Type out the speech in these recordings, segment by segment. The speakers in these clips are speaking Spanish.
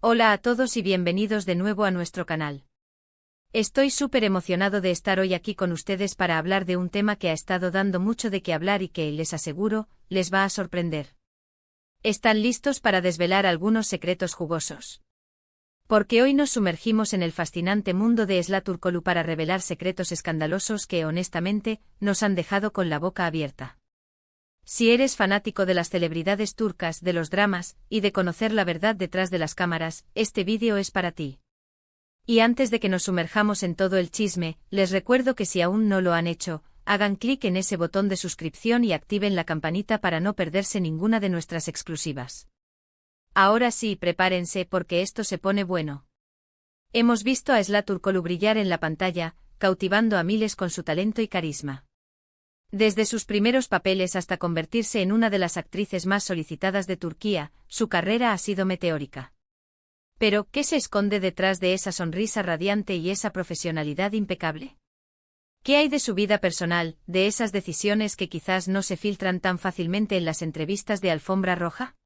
Hola a todos y bienvenidos de nuevo a nuestro canal. Estoy súper emocionado de estar hoy aquí con ustedes para hablar de un tema que ha estado dando mucho de qué hablar y que, les aseguro, les va a sorprender. ¿Están listos para desvelar algunos secretos jugosos? Porque hoy nos sumergimos en el fascinante mundo de Esla Turkoglu para revelar secretos escandalosos que, honestamente, nos han dejado con la boca abierta. Si eres fanático de las celebridades turcas, de los dramas, y de conocer la verdad detrás de las cámaras, este vídeo es para ti. Y antes de que nos sumerjamos en todo el chisme, les recuerdo que si aún no lo han hecho, hagan clic en ese botón de suscripción y activen la campanita para no perderse ninguna de nuestras exclusivas. Ahora sí, prepárense porque esto se pone bueno. Hemos visto a Esla Turkoglu brillar en la pantalla, cautivando a miles con su talento y carisma. Desde sus primeros papeles hasta convertirse en una de las actrices más solicitadas de Turquía, su carrera ha sido meteórica. Pero, ¿qué se esconde detrás de esa sonrisa radiante y esa profesionalidad impecable? ¿Qué hay de su vida personal, de esas decisiones que quizás no se filtran tan fácilmente en las entrevistas de alfombra roja?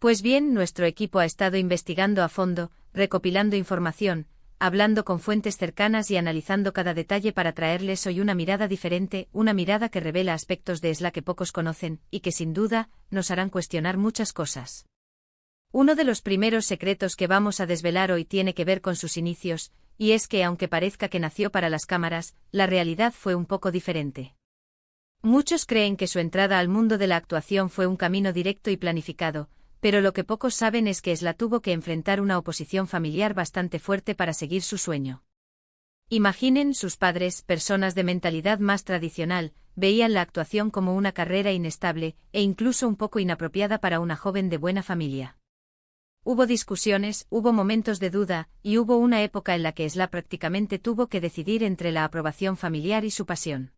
Pues bien, nuestro equipo ha estado investigando a fondo, recopilando información, hablando con fuentes cercanas y analizando cada detalle para traerles hoy una mirada diferente, una mirada que revela aspectos de Esla que pocos conocen, y que sin duda, nos harán cuestionar muchas cosas. Uno de los primeros secretos que vamos a desvelar hoy tiene que ver con sus inicios, y es que aunque parezca que nació para las cámaras, la realidad fue un poco diferente. Muchos creen que su entrada al mundo de la actuación fue un camino directo y planificado, pero lo que pocos saben es que Esla tuvo que enfrentar una oposición familiar bastante fuerte para seguir su sueño. Imaginen, sus padres, personas de mentalidad más tradicional, veían la actuación como una carrera inestable, e incluso un poco inapropiada para una joven de buena familia. Hubo discusiones, hubo momentos de duda, y hubo una época en la que Esla prácticamente tuvo que decidir entre la aprobación familiar y su pasión.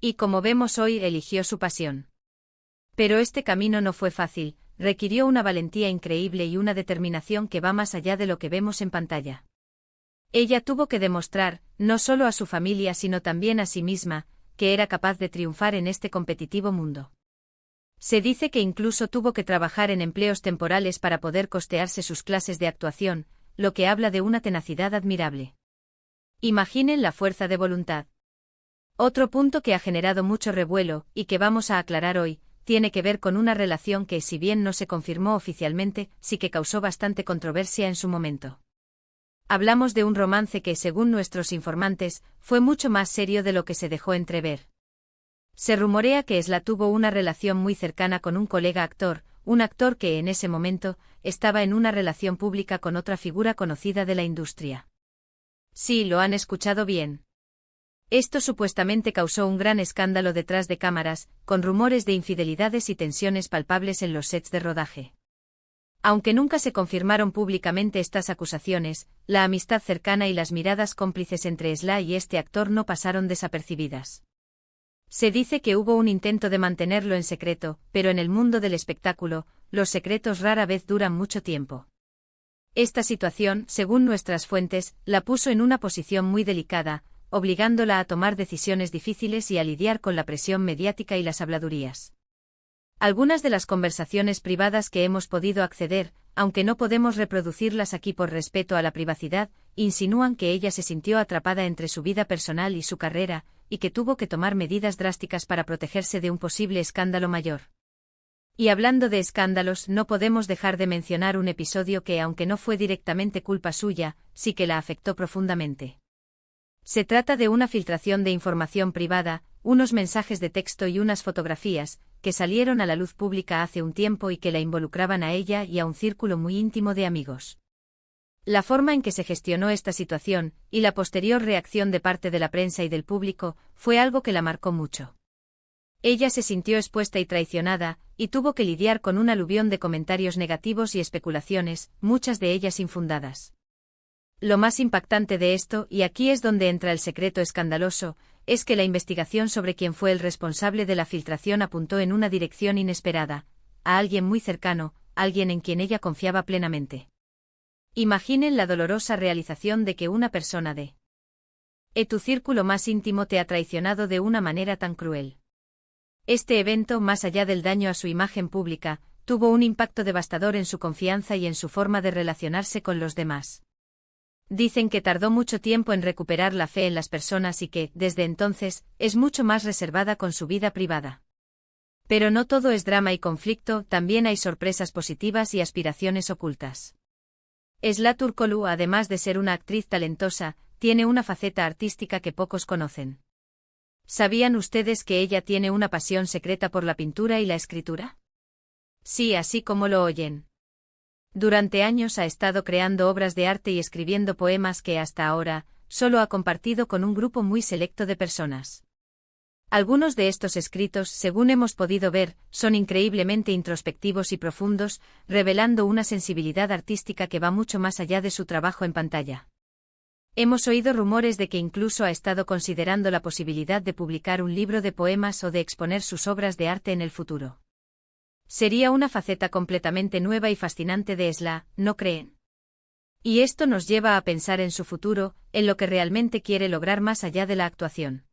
Y como vemos hoy, eligió su pasión. Pero este camino no fue fácil. Requirió una valentía increíble y una determinación que va más allá de lo que vemos en pantalla. Ella tuvo que demostrar, no solo a su familia sino también a sí misma, que era capaz de triunfar en este competitivo mundo. Se dice que incluso tuvo que trabajar en empleos temporales para poder costearse sus clases de actuación, lo que habla de una tenacidad admirable. Imaginen la fuerza de voluntad. Otro punto que ha generado mucho revuelo, y que vamos a aclarar hoy, tiene que ver con una relación que, si bien no se confirmó oficialmente, sí que causó bastante controversia en su momento. Hablamos de un romance que, según nuestros informantes, fue mucho más serio de lo que se dejó entrever. Se rumorea que Esla tuvo una relación muy cercana con un colega actor, un actor que en ese momento estaba en una relación pública con otra figura conocida de la industria. Sí, lo han escuchado bien. Esto supuestamente causó un gran escándalo detrás de cámaras, con rumores de infidelidades y tensiones palpables en los sets de rodaje. Aunque nunca se confirmaron públicamente estas acusaciones, la amistad cercana y las miradas cómplices entre Esla y este actor no pasaron desapercibidas. Se dice que hubo un intento de mantenerlo en secreto, pero en el mundo del espectáculo, los secretos rara vez duran mucho tiempo. Esta situación, según nuestras fuentes, la puso en una posición muy delicada, obligándola a tomar decisiones difíciles y a lidiar con la presión mediática y las habladurías. Algunas de las conversaciones privadas que hemos podido acceder, aunque no podemos reproducirlas aquí por respeto a la privacidad, insinúan que ella se sintió atrapada entre su vida personal y su carrera, y que tuvo que tomar medidas drásticas para protegerse de un posible escándalo mayor. Y hablando de escándalos, no podemos dejar de mencionar un episodio que, aunque no fue directamente culpa suya, sí que la afectó profundamente. Se trata de una filtración de información privada, unos mensajes de texto y unas fotografías, que salieron a la luz pública hace un tiempo y que la involucraban a ella y a un círculo muy íntimo de amigos. La forma en que se gestionó esta situación, y la posterior reacción de parte de la prensa y del público, fue algo que la marcó mucho. Ella se sintió expuesta y traicionada, y tuvo que lidiar con un aluvión de comentarios negativos y especulaciones, muchas de ellas infundadas. Lo más impactante de esto, y aquí es donde entra el secreto escandaloso, es que la investigación sobre quién fue el responsable de la filtración apuntó en una dirección inesperada, a alguien muy cercano, alguien en quien ella confiaba plenamente. Imaginen la dolorosa realización de que una persona de tu círculo más íntimo te ha traicionado de una manera tan cruel. Este evento, más allá del daño a su imagen pública, tuvo un impacto devastador en su confianza y en su forma de relacionarse con los demás. Dicen que tardó mucho tiempo en recuperar la fe en las personas y que, desde entonces, es mucho más reservada con su vida privada. Pero no todo es drama y conflicto, también hay sorpresas positivas y aspiraciones ocultas. Esla Turkoglu, además de ser una actriz talentosa, tiene una faceta artística que pocos conocen. ¿Sabían ustedes que ella tiene una pasión secreta por la pintura y la escritura? Sí, así como lo oyen. Durante años ha estado creando obras de arte y escribiendo poemas que hasta ahora, solo ha compartido con un grupo muy selecto de personas. Algunos de estos escritos, según hemos podido ver, son increíblemente introspectivos y profundos, revelando una sensibilidad artística que va mucho más allá de su trabajo en pantalla. Hemos oído rumores de que incluso ha estado considerando la posibilidad de publicar un libro de poemas o de exponer sus obras de arte en el futuro. Sería una faceta completamente nueva y fascinante de Esla, ¿no creen? Y esto nos lleva a pensar en su futuro, en lo que realmente quiere lograr más allá de la actuación.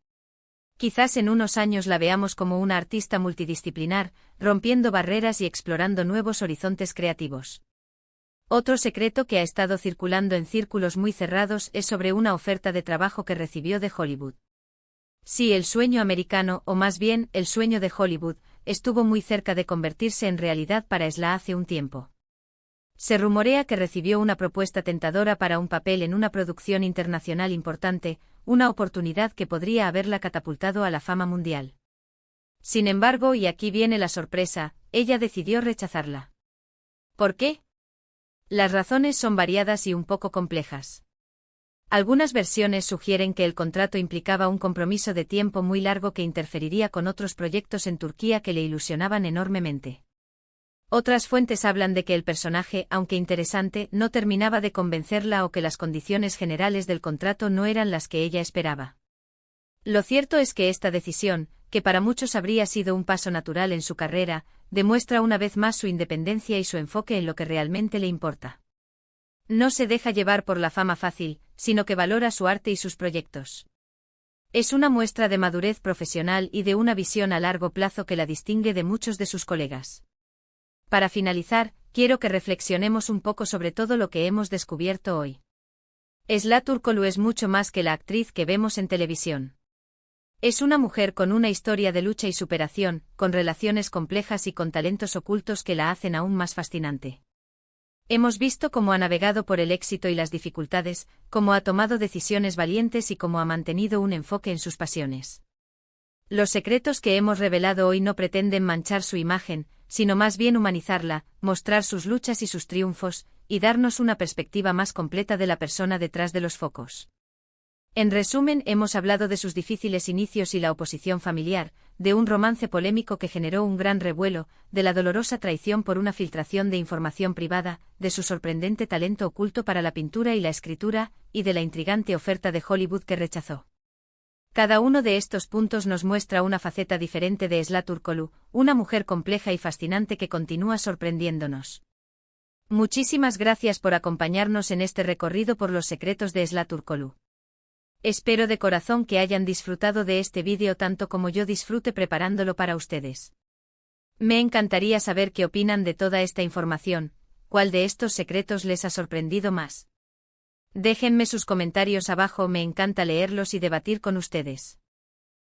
Quizás en unos años la veamos como una artista multidisciplinar, rompiendo barreras y explorando nuevos horizontes creativos. Otro secreto que ha estado circulando en círculos muy cerrados es sobre una oferta de trabajo que recibió de Hollywood. Sí, el sueño americano, o más bien, el sueño de Hollywood, estuvo muy cerca de convertirse en realidad para Esla hace un tiempo. Se rumorea que recibió una propuesta tentadora para un papel en una producción internacional importante, una oportunidad que podría haberla catapultado a la fama mundial. Sin embargo, y aquí viene la sorpresa, ella decidió rechazarla. ¿Por qué? Las razones son variadas y un poco complejas. Algunas versiones sugieren que el contrato implicaba un compromiso de tiempo muy largo que interferiría con otros proyectos en Turquía que le ilusionaban enormemente. Otras fuentes hablan de que el personaje, aunque interesante, no terminaba de convencerla o que las condiciones generales del contrato no eran las que ella esperaba. Lo cierto es que esta decisión, que para muchos habría sido un paso natural en su carrera, demuestra una vez más su independencia y su enfoque en lo que realmente le importa. No se deja llevar por la fama fácil, sino que valora su arte y sus proyectos. Es una muestra de madurez profesional y de una visión a largo plazo que la distingue de muchos de sus colegas. Para finalizar, quiero que reflexionemos un poco sobre todo lo que hemos descubierto hoy. Esla Turkoglu es mucho más que la actriz que vemos en televisión. Es una mujer con una historia de lucha y superación, con relaciones complejas y con talentos ocultos que la hacen aún más fascinante. Hemos visto cómo ha navegado por el éxito y las dificultades, cómo ha tomado decisiones valientes y cómo ha mantenido un enfoque en sus pasiones. Los secretos que hemos revelado hoy no pretenden manchar su imagen, sino más bien humanizarla, mostrar sus luchas y sus triunfos, y darnos una perspectiva más completa de la persona detrás de los focos. En resumen, hemos hablado de sus difíciles inicios y la oposición familiar, de un romance polémico que generó un gran revuelo, de la dolorosa traición por una filtración de información privada, de su sorprendente talento oculto para la pintura y la escritura, y de la intrigante oferta de Hollywood que rechazó. Cada uno de estos puntos nos muestra una faceta diferente de Esla Turkoglu, una mujer compleja y fascinante que continúa sorprendiéndonos. Muchísimas gracias por acompañarnos en este recorrido por los secretos de Esla Turkoglu. Espero de corazón que hayan disfrutado de este vídeo tanto como yo disfrute preparándolo para ustedes. Me encantaría saber qué opinan de toda esta información, cuál de estos secretos les ha sorprendido más. Déjenme sus comentarios abajo, me encanta leerlos y debatir con ustedes.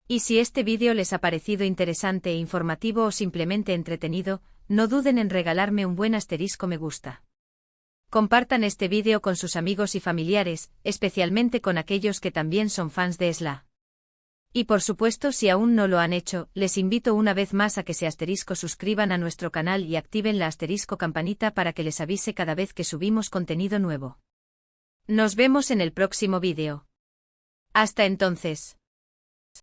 Y si este vídeo les ha parecido interesante e informativo o simplemente entretenido, no duden en regalarme un buen asterisco me gusta. Compartan este vídeo con sus amigos y familiares, especialmente con aquellos que también son fans de Esla. Y por supuesto, si aún no lo han hecho, les invito una vez más a que se suscriban a nuestro canal y activen la campanita para que les avise cada vez que subimos contenido nuevo. Nos vemos en el próximo vídeo. Hasta entonces.